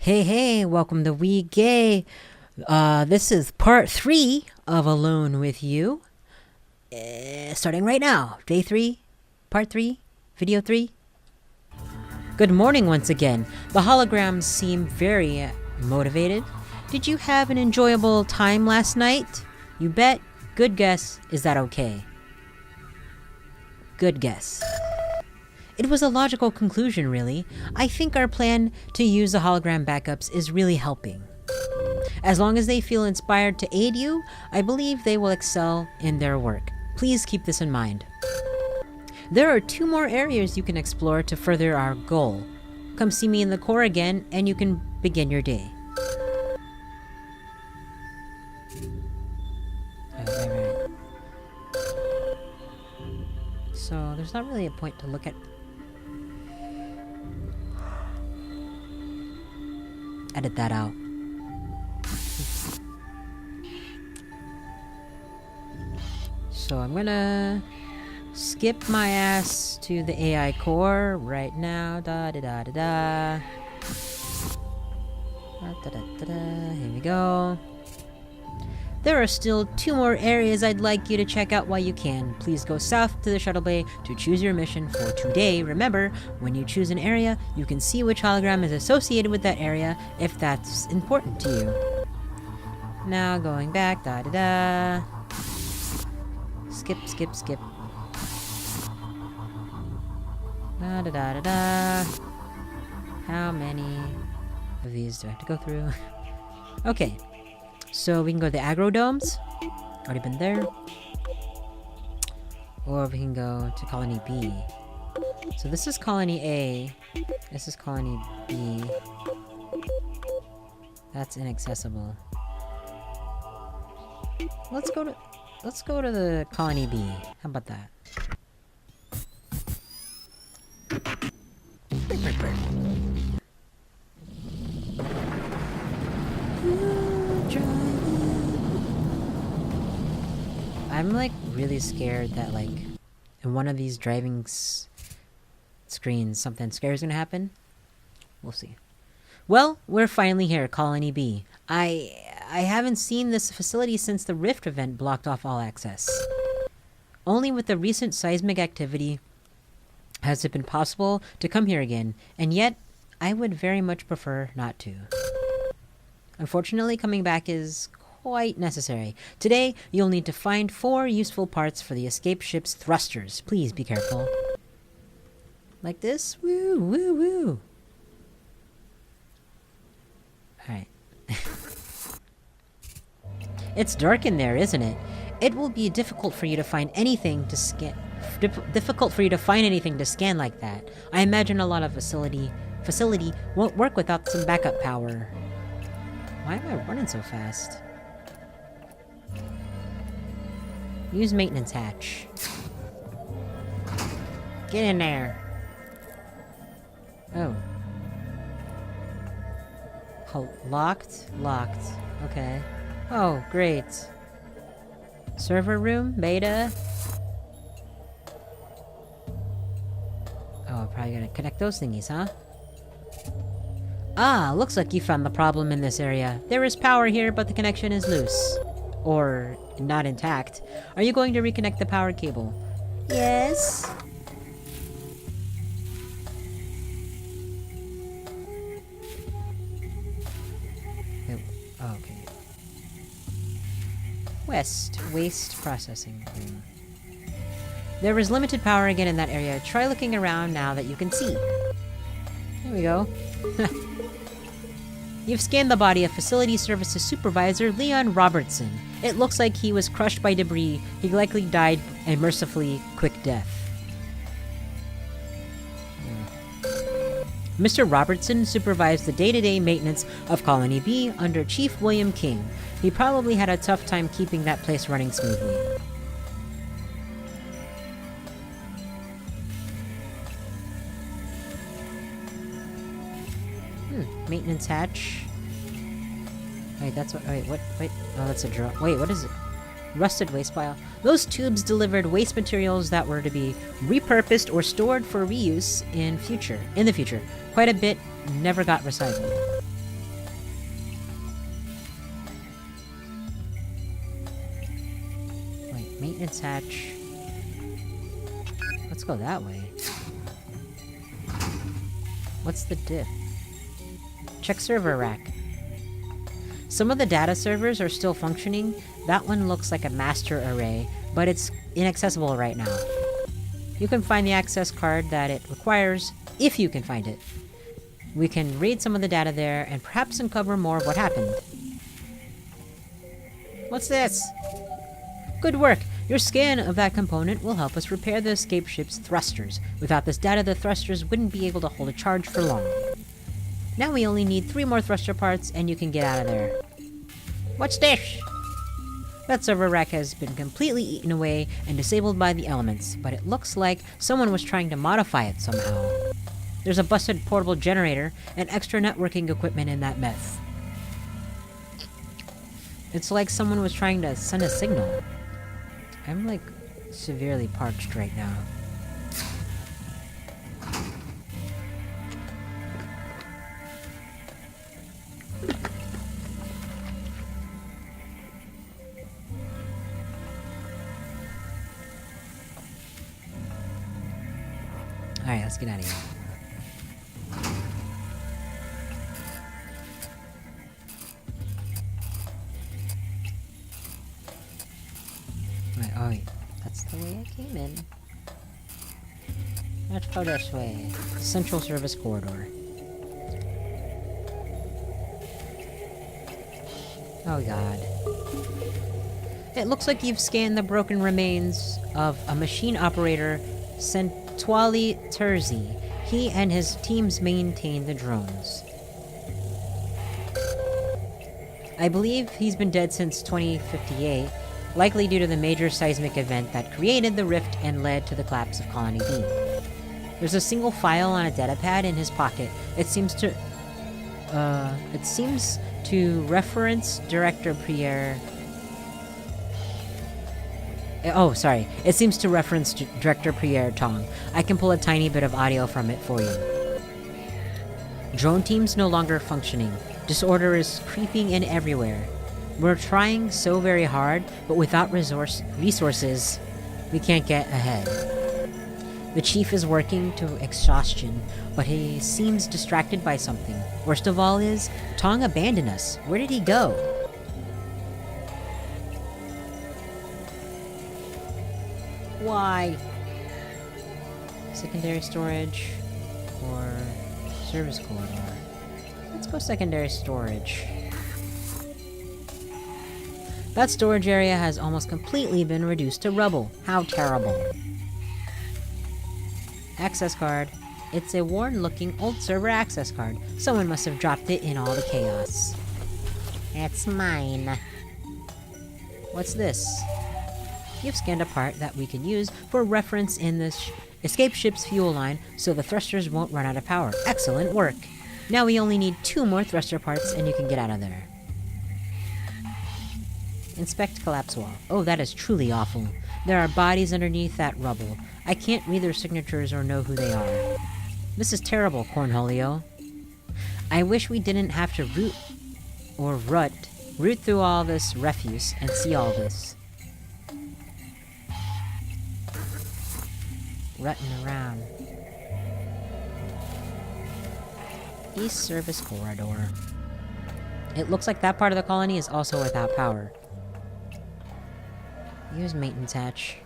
Hey, welcome to We Gay. This is part 3 of Alone with You. Starting right now. Day 3, part 3, video 3. Good morning once again. The holograms seem very motivated. Did you have an enjoyable time last night? You bet. Good guess. Is that okay? Good guess. It was a logical conclusion, really. I think our plan to use the hologram backups is really helping. As long as they feel inspired to aid you, I believe they will excel in their work. Please keep this in mind. There are 2 more areas you can explore to further our goal. Come see me in the core again, and you can begin your day. Right. So, there's not really a point to look at. Edit that out. So I'm gonna skip my ass to the AI core right now. Here we go. There are still 2 more areas I'd like you to check out while you can. Please go south to the shuttle bay to choose your mission for today. Remember, when you choose an area, you can see which hologram is associated with that area if that's important to you. Now going back, Skip. How many of these do I have to go through? Okay. So we can go to the aggro domes. Already been there. Or we can go to colony B. So this is colony A. This is colony B. That's inaccessible. Let's go to the colony B. How about that? I'm like really scared that like in one of these driving screens something scary is gonna happen. We'll see. Well, we're finally here, Colony B. I haven't seen this facility since the Rift event blocked off all access. Only with the recent seismic activity has it been possible to come here again, and yet I would very much prefer not to. Unfortunately, coming back is quite necessary. Today, you'll need to find 4 useful parts for the escape ship's thrusters. Please be careful. Like this? Woo. Alright. It's dark in there, isn't it? It will be difficult for you to find anything to scan. Difficult for you to find anything to scan like that. I imagine a lot of facility won't work without some backup power. Why am I running so fast? Use maintenance hatch. Get in there. Oh. Locked? Locked. Okay. Oh, great. Server room? Beta? Oh, probably gonna connect those thingies, huh? Ah, looks like you found the problem in this area. There is power here, but the connection is loose. Or not intact. Are you going to reconnect the power cable? Yes. Oh, okay. Waste processing room. There is limited power again in that area. Try looking around now that you can see. There we go. You've scanned the body of Facility Services Supervisor Leon Robertson. It looks like he was crushed by debris. He likely died a mercifully quick death. Mr. Robertson supervised the day-to-day maintenance of Colony B under Chief William King. He probably had a tough time keeping that place running smoothly. Maintenance hatch. Wait, that's what. Wait, what? Wait. Oh, that's a draw. Wait, what is it? Rusted waste pile. Those tubes delivered waste materials that were to be repurposed or stored for reuse in the future. Quite a bit never got recycled. Maintenance hatch. Let's go that way. What's the diff? Check server rack. Some of the data servers are still functioning. That one looks like a master array, but it's inaccessible right now. You can find the access card that it requires, if you can find it. We can read some of the data there, and perhaps uncover more of what happened. What's this? Good work! Your scan of that component will help us repair the escape ship's thrusters. Without this data, the thrusters wouldn't be able to hold a charge for long. Now we only need 3 more thruster parts, and you can get out of there. What's this? That server rack has been completely eaten away and disabled by the elements, but it looks like someone was trying to modify it somehow. There's a busted portable generator and extra networking equipment in that mess. It's like someone was trying to send a signal. I'm like severely parched right now. Alright, let's get out of here. Oh, wait. That's the way I came in. Let's go this way. Central Service Corridor. Oh god. It looks like you've scanned the broken remains of a machine operator, Sentwali Terzi. He and his teams maintain the drones. I believe he's been dead since 2058, likely due to the major seismic event that created the rift and led to the collapse of Colony B. There's a single file on a datapad in his pocket. It seems to reference Director Pierre... Oh, sorry. It seems to reference Director Pierre Tong. I can pull a tiny bit of audio from it for you. Drone teams no longer functioning. Disorder is creeping in everywhere. We're trying so very hard, but without resources, we can't get ahead. The chief is working to exhaustion, but he seems distracted by something. Worst of all is, Tong abandoned us. Where did he go? Why? Secondary storage or service corridor? Let's go secondary storage. That storage area has almost completely been reduced to rubble. How terrible. Access card. It's a worn-looking old server access card. Someone must have dropped it in all the chaos. It's mine. What's this? You've scanned a part that we can use for reference in this escape ship's fuel line, so the thrusters won't run out of power. Excellent work. Now we only need 2 more thruster parts and you can get out of there. Inspect collapse wall. Oh, that is truly awful. There are bodies underneath that rubble. I can't read their signatures or know who they are. This is terrible, Cornholio. I wish we didn't have to root through all this refuse and see all this. Rutting around. East Service Corridor. It looks like that part of the colony is also without power. Use maintenance hatch.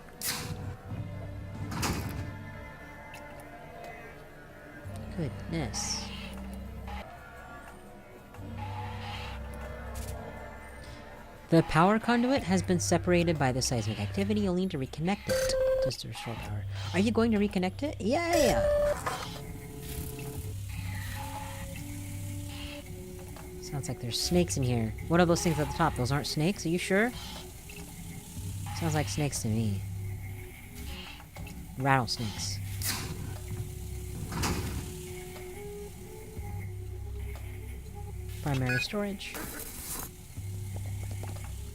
Goodness. The power conduit has been separated by the seismic activity. You'll need to reconnect it to restore power. Are you going to reconnect it? Yeah! Sounds like there's snakes in here. What are those things at the top? Those aren't snakes? Are you sure? Sounds like snakes to me. Rattlesnakes. Primary storage.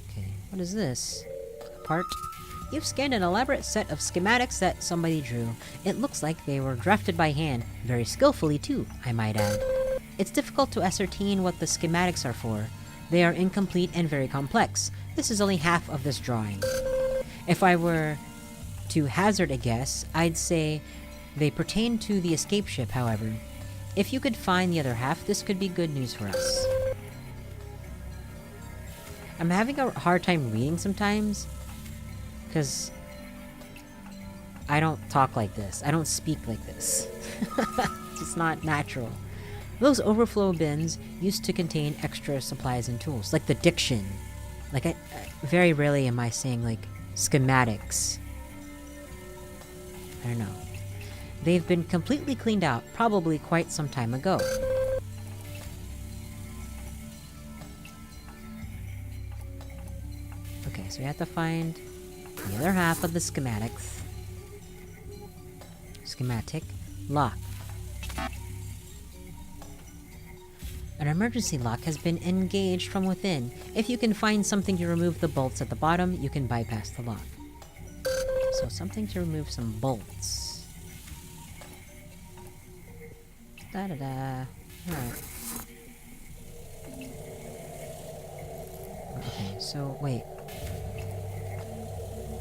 Okay, what is this? Part. You've scanned an elaborate set of schematics that somebody drew. It looks like they were drafted by hand, very skillfully too, I might add. It's difficult to ascertain what the schematics are for. They are incomplete and very complex. This is only half of this drawing. If I were to hazard a guess, I'd say they pertain to the escape ship, however. If you could find the other half, this could be good news for us. I'm having a hard time reading sometimes, because I don't talk like this. I don't speak like this. It's just not natural. Those overflow bins used to contain extra supplies and tools, like the diction. Like, I very rarely am I saying, like, schematics. I don't know. They've been completely cleaned out, probably quite some time ago. Okay, so we have to find the other half of the schematics. Schematic. Lock. An emergency lock has been engaged from within. If you can find something to remove the bolts at the bottom, you can bypass the lock. So something to remove some bolts. Da-da-da. Alright. Okay, so, wait.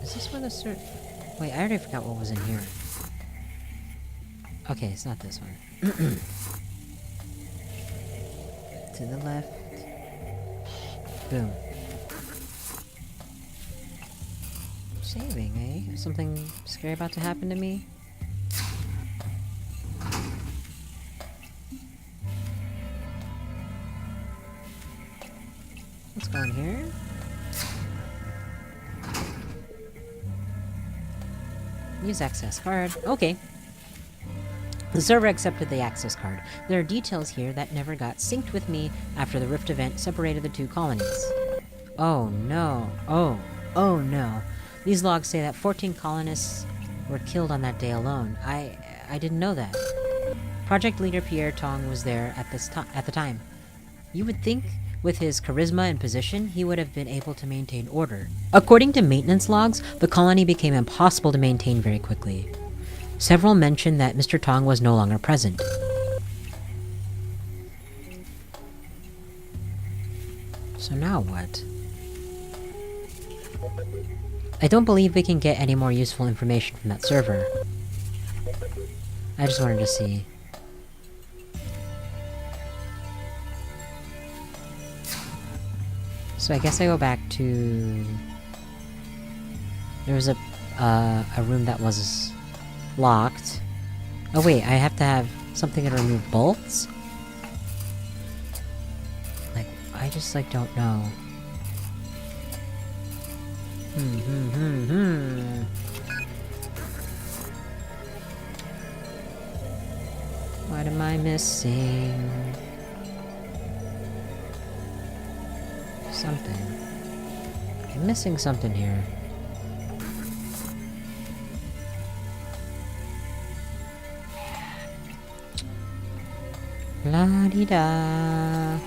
Is this where the Wait, I already forgot what was in here. Okay, it's not this one. To the left. Boom. Saving, eh? Is something scary about to happen to me? Let's go in here. Use access card. Okay. The server accepted the access card. There are details here that never got synced with me after the Rift event separated the two colonies. Oh no. Oh no. These logs say that 14 colonists were killed on that day alone. I didn't know that. Project leader Pierre Tong was there at the time. You would think, with his charisma and position, he would have been able to maintain order. According to maintenance logs, the colony became impossible to maintain very quickly. Several mentioned that Mr. Tong was no longer present. So now what? I don't believe we can get any more useful information from that server. I just wanted to see. So I guess I go back to... There was a room that was locked. Oh wait, I have to have something to remove bolts? Like, I just, like, don't know. What am I missing? Something. I'm missing something here. La-di-da.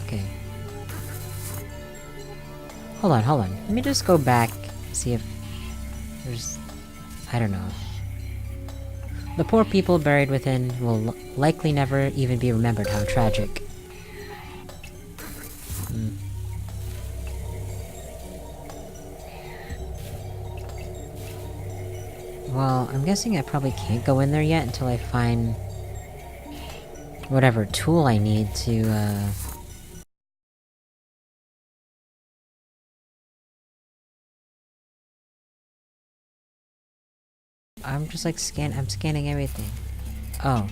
Okay. Hold on. Let me just go back, see if there's... I don't know. The poor people buried within will likely never even be remembered. How tragic. Well, I'm guessing I probably can't go in there yet until I find whatever tool I need to, I'm just like I'm scanning everything. Oh.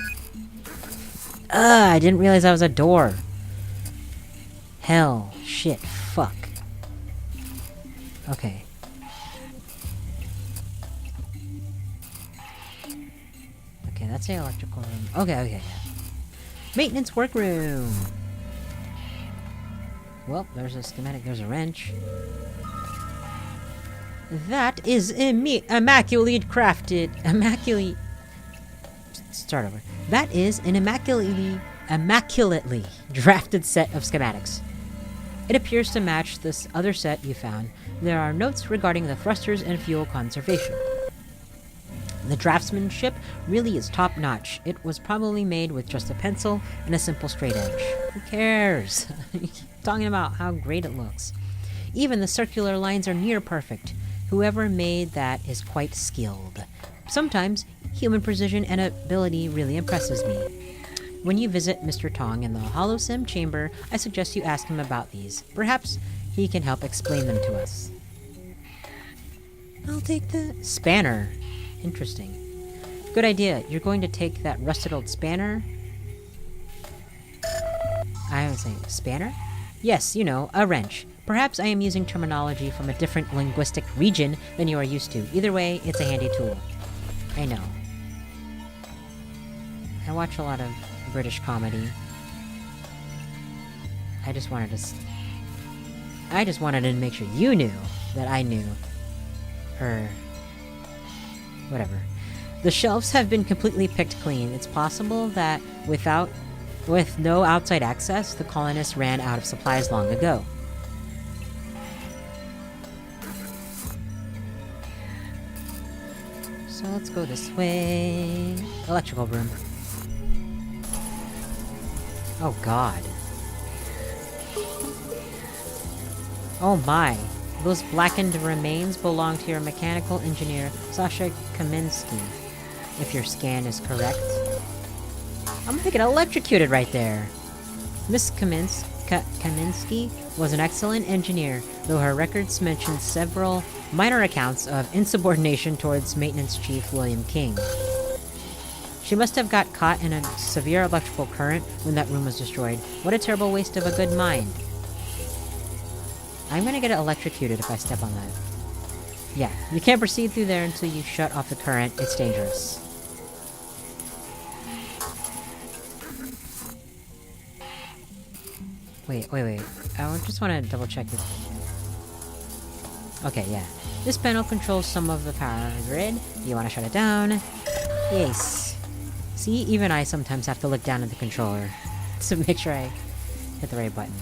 I didn't realize that was a door. Hell. Shit. Fuck. Okay. Okay, that's the electrical room. Okay, yeah. Maintenance workroom! Well, there's a schematic, there's a wrench. That is immaculately crafted. Start over. That is an immaculately drafted set of schematics. It appears to match this other set you found. There are notes regarding the thrusters and fuel conservation. The draftsmanship really is top-notch. It was probably made with just a pencil and a simple straight edge. Who cares? You keep talking about how great it looks. Even the circular lines are near perfect. Whoever made that is quite skilled. Sometimes, human precision and ability really impresses me. When you visit Mr. Tong in the Holosim chamber, I suggest you ask him about these. Perhaps he can help explain them to us. I'll take the spanner. Interesting. Good idea. You're going to take that rusted old spanner? I would say, spanner? Yes, you know, a wrench. Perhaps I am using terminology from a different linguistic region than you are used to. Either way, it's a handy tool. I know. I watch a lot of British comedy. I just wanted to make sure you knew that I knew. Or whatever. The shelves have been completely picked clean. It's possible that with no outside access, the colonists ran out of supplies long ago. So let's go this way. Electrical room. Oh god. Oh my. Those blackened remains belong to your mechanical engineer, Sasha Kaminsky. If your scan is correct. I'm gonna get electrocuted right there. Miss Kaminsky was an excellent engineer, though her records mention several minor accounts of insubordination towards Maintenance Chief William King. She must have got caught in a severe electrical current when that room was destroyed. What a terrible waste of a good mind. I'm gonna get electrocuted if I step on that. Yeah, you can't proceed through there until you shut off the current. It's dangerous. Wait. I just want to double check this. Okay, yeah. This panel controls some of the power grid. Do you want to shut it down? Yes. See, even I sometimes have to look down at the controller to make sure I hit the right button.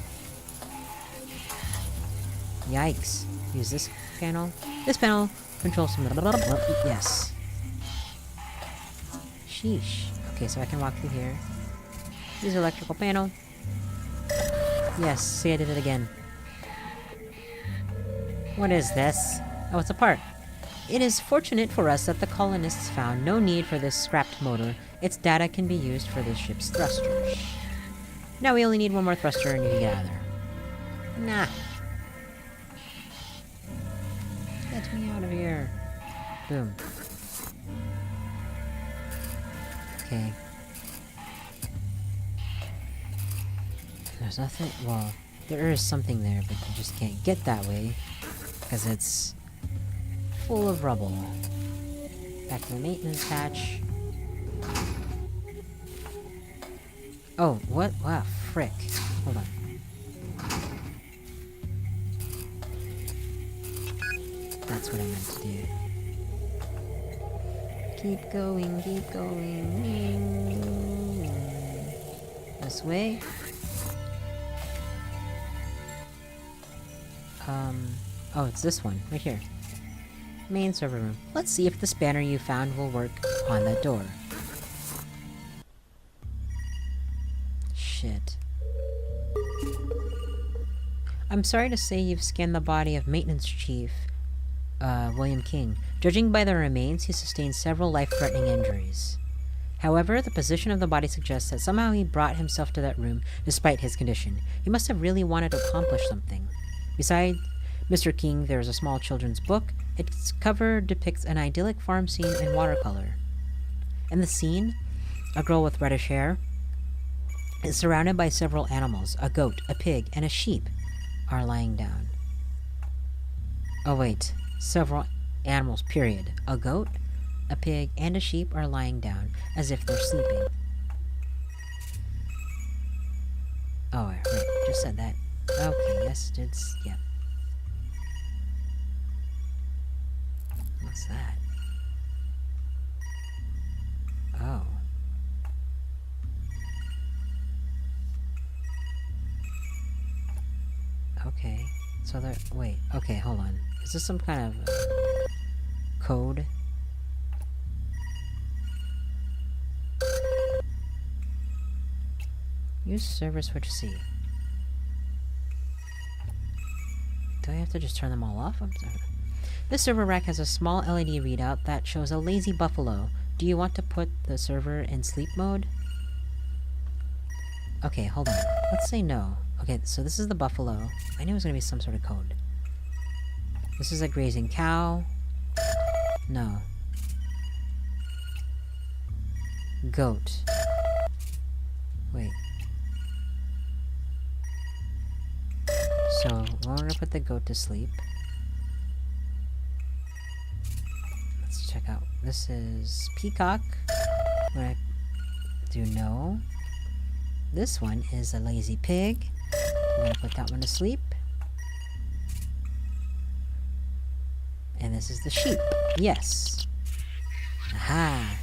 Yikes. Use this panel. This panel controls some of the... Yes. Sheesh. Okay, so I can walk through here. Use the electrical panel. Yes, see, I did it again. What is this? Oh, it's a part. It is fortunate for us that the colonists found no need for this scrapped motor. Its data can be used for the ship's thrusters. Now we only need one more thruster and you can get out of there. Nah. Get me out of here. Boom. Okay. There's nothing... Well, there is something there, but you just can't get that way. Because it's... full of rubble. Back to the maintenance hatch. Oh, what? Wow, frick. Hold on. That's what I meant to do. Keep going, keep going. This way. Oh, it's this one, right here. Main server room. Let's see if the spanner you found will work on that door. Shit. I'm sorry to say you've scanned the body of Maintenance Chief, William King. Judging by the remains, he sustained several life-threatening injuries. However, the position of the body suggests that somehow he brought himself to that room despite his condition. He must have really wanted to accomplish something. Beside Mr. King, there is a small children's book. Its cover depicts an idyllic farm scene in watercolor. In the scene, a girl with reddish hair is surrounded by several animals. A goat, a pig, and a sheep are lying down. Oh wait, several animals, period. A goat, a pig, and a sheep are lying down, as if they're sleeping. Oh, right, just said that. Okay, yes, it's... yeah. What's that? Oh. Okay. So there... wait. Okay, hold on. Is this some kind of... code? Use server switch C. Do I have to just turn them all off? I'm sorry. This server rack has a small LED readout that shows a lazy buffalo. Do you want to put the server in sleep mode? Okay, hold on. Let's say no. Okay, so this is the buffalo. I knew it was gonna be some sort of code. This is a grazing cow. No. Goat. Wait. So, we're gonna put the goat to sleep. Let's check out. This is peacock. I'm gonna do no. This one is a lazy pig. We're gonna put that one to sleep. And this is the sheep. Yes. Aha.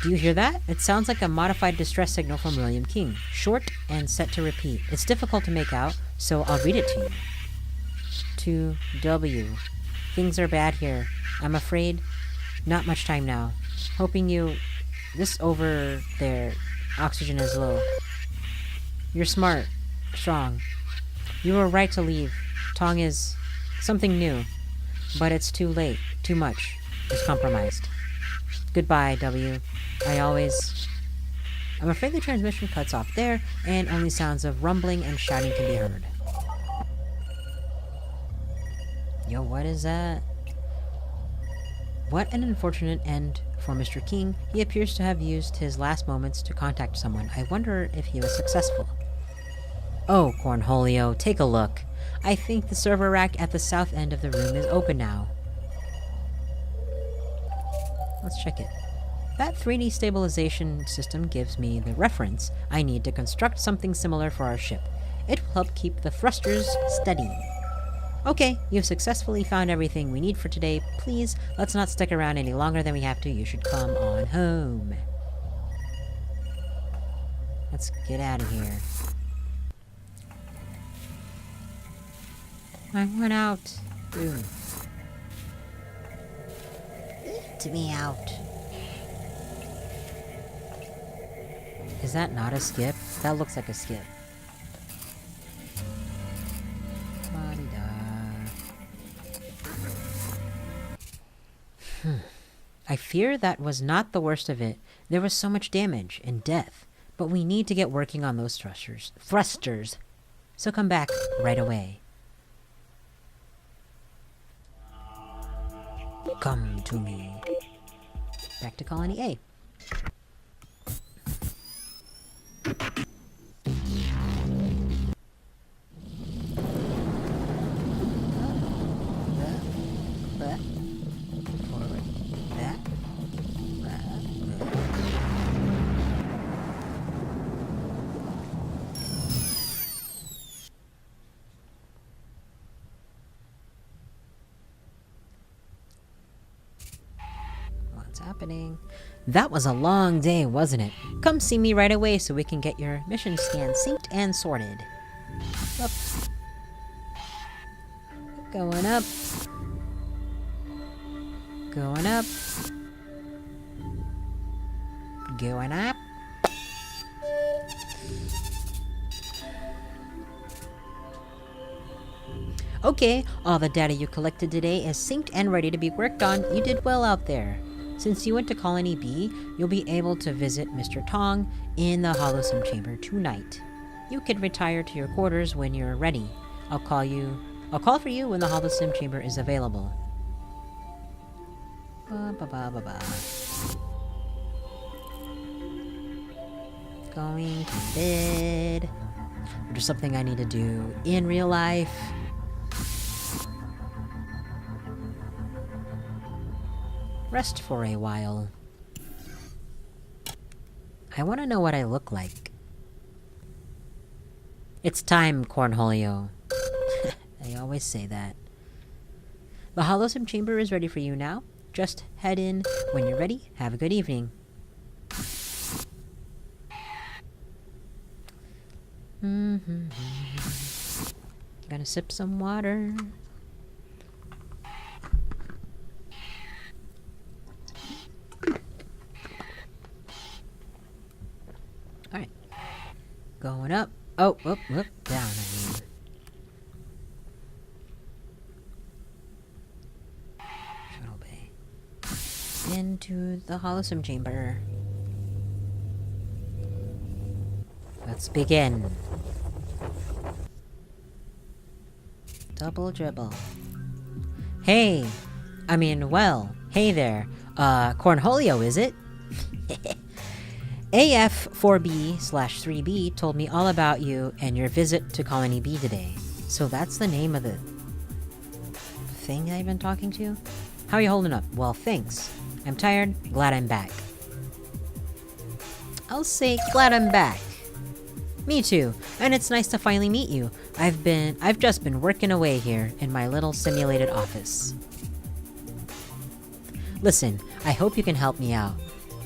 Do you hear that? It sounds like a modified distress signal from William King. Short and set to repeat. It's difficult to make out, so I'll read it to you. To W. Things are bad here. I'm afraid. Not much time now. Hoping you... This over there. Oxygen is low. You're smart. Strong. You were right to leave. Tong is... something new. But it's too late. Too much. It's compromised. Goodbye, W. I'm afraid the transmission cuts off there, and only sounds of rumbling and shouting can be heard. Yo, what is that? What an unfortunate end for Mr. King. He appears to have used his last moments to contact someone. I wonder if he was successful. Oh, Cornholio, take a look. I think the server rack at the south end of the room is open now. Let's check it. That 3D stabilization system gives me the reference I need to construct something similar for our ship. It will help keep the thrusters steady. Okay, you've successfully found everything we need for today. Please, let's not stick around any longer than we have to. You should come on home. Let's get out of here. I went out. Ooh. To be out. Is that not a skip? That looks like a skip. I fear that was not the worst of it. There was so much damage and death. But we need to get working on those thrusters. So come back right away. Come to me. Back to Colony A. Happening. That was a long day, wasn't it? Come see me right away so we can get your mission scan synced and sorted. Up. Going up. Going up. Going up. Okay, all the data you collected today is synced and ready to be worked on. You did well out there. Since you went to Colony B, you'll be able to visit Mr. Tong in the Holosim Chamber tonight. You can retire to your quarters when you're ready. I'll call for you when the Holosim Chamber is available. Going to bed. There's something I need to do in real life. Rest for a while. I want to know what I look like. It's time, Cornholio. I always say that. The Holosim Chamber is ready for you now. Just head in when you're ready. Have a good evening. Gonna sip some water. Alright. Going up. Oh, up, down, I mean. into the Holosome Chamber. Let's begin. Double dribble. Hey! Hey there. Cornholio, is it? AF4B/3B told me all about you and your visit to Colony B today. So that's the name of the thing I've been talking to? How are you holding up? Well, thanks. I'm tired, glad I'm back. I'll say glad I'm back. Me too, and it's nice to finally meet you. I've just been working away here in my little simulated office. Listen, I hope you can help me out.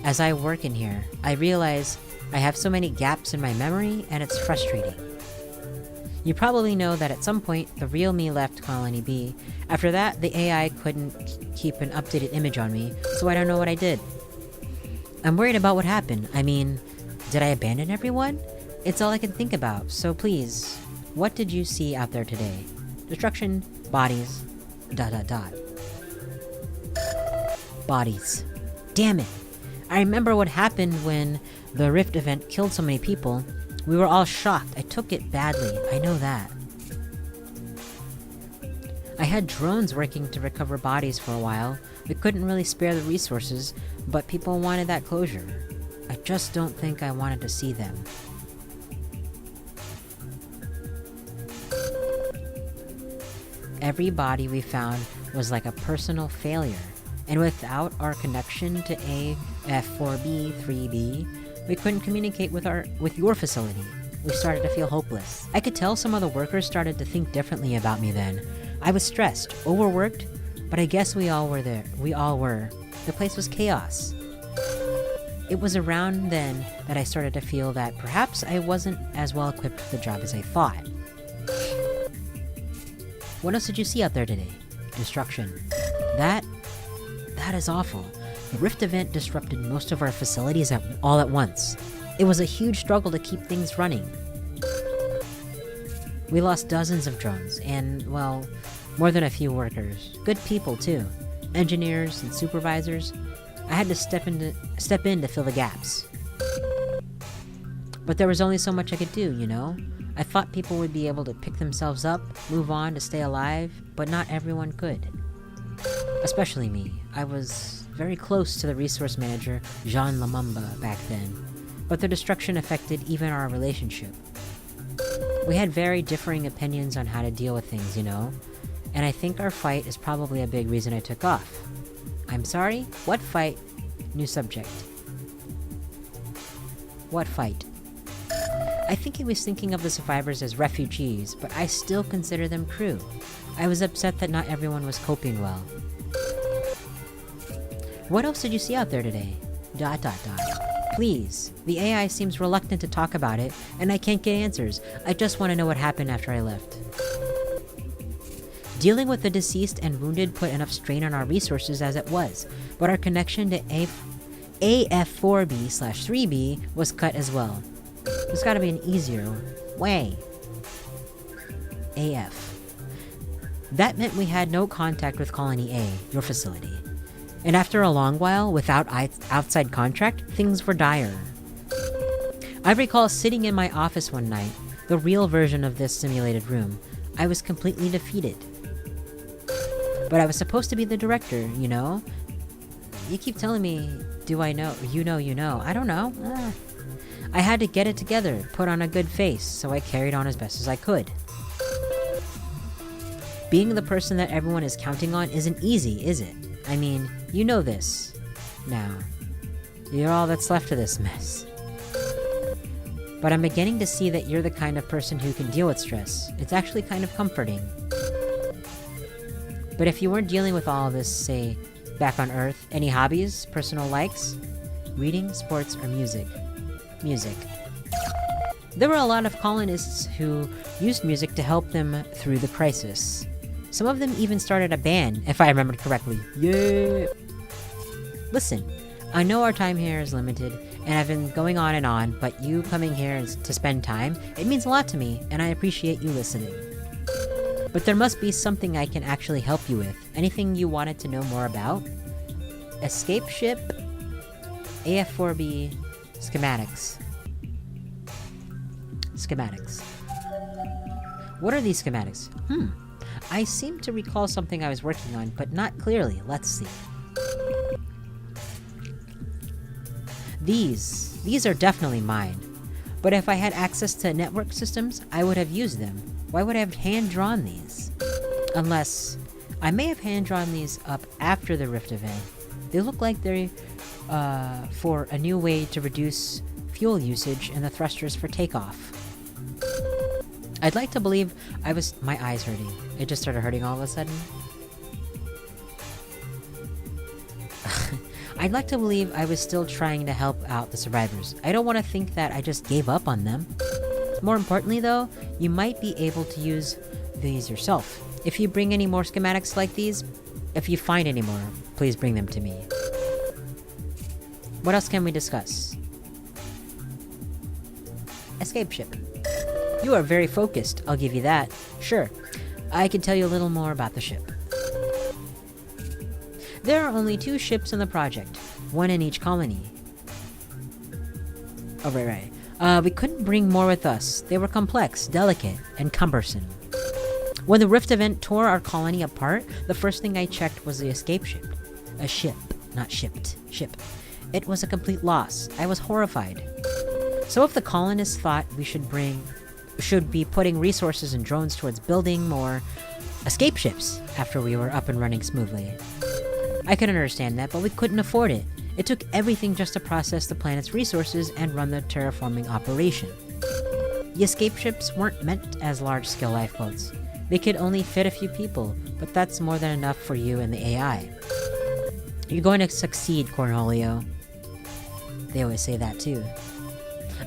As I work in here, I realize I have so many gaps in my memory, and it's frustrating. You probably know that at some point, the real me left Colony B. After that, the AI couldn't keep an updated image on me, so I don't know what I did. I'm worried about what happened. I mean, did I abandon everyone? It's all I can think about, so please, what did you see out there today? Destruction, bodies, ... Bodies. Damn it! I remember what happened when the Rift event killed so many people. We were all shocked. I took it badly, I know that. I had drones working to recover bodies for a while. We couldn't really spare the resources, but people wanted that closure. I just don't think I wanted to see them. Every body we found was like a personal failure, and without our connection to AF4B3B, we couldn't communicate with your facility. We started to feel hopeless. I could tell some of the workers started to think differently about me then. I was stressed, overworked, but I guess we all were there. We all were. The place was chaos. It was around then that I started to feel that perhaps I wasn't as well equipped for the job as I thought. What else did you see out there today? Destruction. That is awful. The Rift event disrupted most of our facilities all at once. It was a huge struggle to keep things running. We lost dozens of drones, and, well, more than a few workers. Good people, too. Engineers and supervisors. I had to step in to fill the gaps. But there was only so much I could do, you know? I thought people would be able to pick themselves up, move on to stay alive, but not everyone could. Especially me. I was very close to the resource manager, Jean Lamumba, back then, but the destruction affected even our relationship. We had very differing opinions on how to deal with things, you know? And I think our fight is probably a big reason I took off. I'm sorry? What fight? New subject. What fight? I think he was thinking of the survivors as refugees, but I still consider them crew. I was upset that not everyone was coping well. What else did you see out there today? ... Please. The AI seems reluctant to talk about it, and I can't get answers. I just want to know what happened after I left. Dealing with the deceased and wounded put enough strain on our resources as it was, but our connection to AF4B/3B was cut as well. There's gotta be an easier way. AF. That meant we had no contact with Colony A, your facility. And after a long while, without outside contact, things were dire. I recall sitting in my office one night, the real version of this simulated room. I was completely defeated. But I was supposed to be the director, you know? You keep telling me, do I know? You know. I don't know. I had to get it together, put on a good face, so I carried on as best as I could. Being the person that everyone is counting on isn't easy, is it? I mean, you know this. Now, you're all that's left of this mess. But I'm beginning to see that you're the kind of person who can deal with stress. It's actually kind of comforting. But if you weren't dealing with all of this, say, back on Earth, any hobbies, personal likes? Reading, sports, or music? Music. There were a lot of colonists who used music to help them through the crisis. Some of them even started a band, if I remembered correctly. Yeah! Listen, I know our time here is limited, and I've been going on and on, but you coming here to spend time, it means a lot to me, and I appreciate you listening. But there must be something I can actually help you with. Anything you wanted to know more about? Escape ship, AF4B, schematics. Schematics. What are these schematics? I seem to recall something I was working on, but not clearly. Let's see. These are definitely mine. But if I had access to network systems, I would have used them. Why would I have hand-drawn these? Unless... I may have hand-drawn these up after the Rift event. They look like they're for a new way to reduce fuel usage and the thrusters for takeoff. I'd like to believe I was... My eye's hurting. It just started hurting all of a sudden. I'd like to believe I was still trying to help out the survivors. I don't want to think that I just gave up on them. More importantly though, you might be able to use these yourself. If you bring any more schematics like these, if you find any more, please bring them to me. What else can we discuss? Escape ship. You are very focused, I'll give you that. Sure, I can tell you a little more about the ship. There are only 2 ships in the project, one in each colony. Oh, right. We couldn't bring more with us. They were complex, delicate, and cumbersome. When the Rift event tore our colony apart, the first thing I checked was the escape ship. A ship, not shipped. Ship. It was a complete loss. I was horrified. So if the colonists thought we should be putting resources and drones towards building more escape ships after we were up and running smoothly. I could understand that, but we couldn't afford it. It took everything just to process the planet's resources and run the terraforming operation. The escape ships weren't meant as large-scale lifeboats. They could only fit a few people, but that's more than enough for you and the AI. You're going to succeed, Cornholio. They always say that too.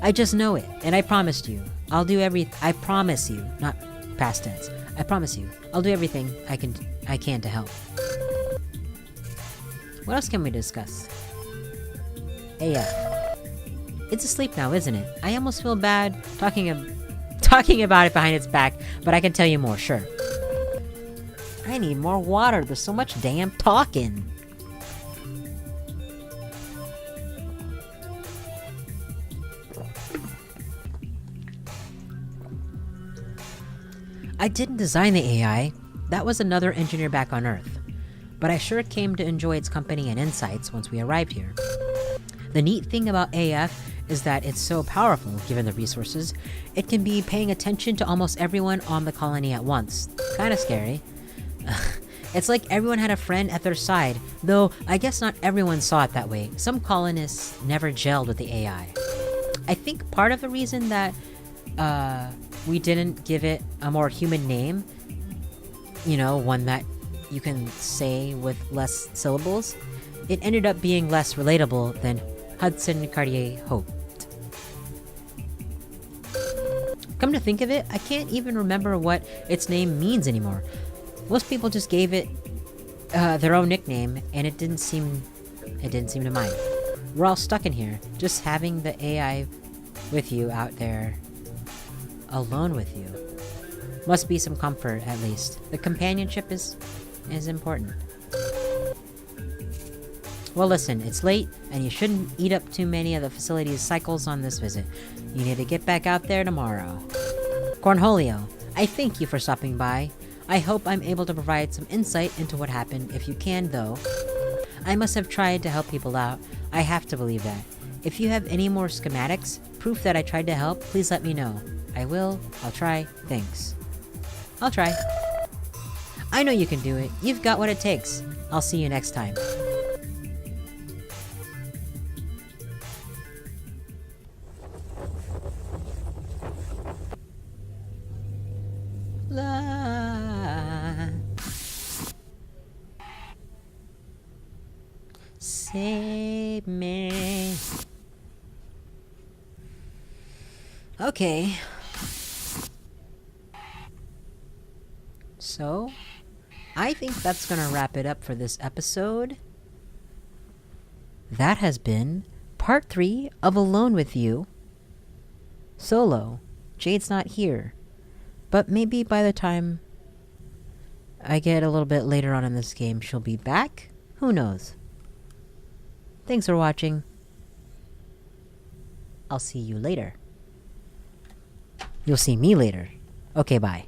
I just know it, and I promised you. I promise you, not past tense. I promise you, I'll do everything I can to help. What else can we discuss? AF. It's asleep now, isn't it? I almost feel bad talking about it behind its back, but I can tell you more, sure. I need more water, there's so much damn talking. I didn't design the AI. That was another engineer back on Earth. But I sure came to enjoy its company and insights once we arrived here. The neat thing about AF is that it's so powerful, given the resources, it can be paying attention to almost everyone on the colony at once. Kinda scary. It's like everyone had a friend at their side, though I guess not everyone saw it that way. Some colonists never gelled with the AI. I think part of the reason that we didn't give it a more human name, you know, one that you can say with less syllables, it ended up being less relatable than Hudson Cartier hoped. Come to think of it, I can't even remember what its name means anymore. Most people just gave it their own nickname, and it didn't seem to mind. We're all stuck in here, just having the AI with you out there, alone with you. Must be some comfort, at least. The companionship is important. Well, listen, it's late, and you shouldn't eat up too many of the facility's cycles on this visit. You need to get back out there tomorrow. Cornholio, I thank you for stopping by. I hope I'm able to provide some insight into what happened. If you can, though, I must have tried to help people out. I have to believe that. If you have any more schematics, proof that I tried to help, please let me know. I will. I'll try. Thanks. I'll try. I know you can do it. You've got what it takes. I'll see you next time. Save me. Okay. So, I think that's gonna wrap it up for this episode. That has been part 3 of Alone With You. Solo. Jade's not here. But maybe by the time I get a little bit later on in this game, she'll be back? Who knows? Thanks for watching. I'll see you later. You'll see me later. Okay, bye.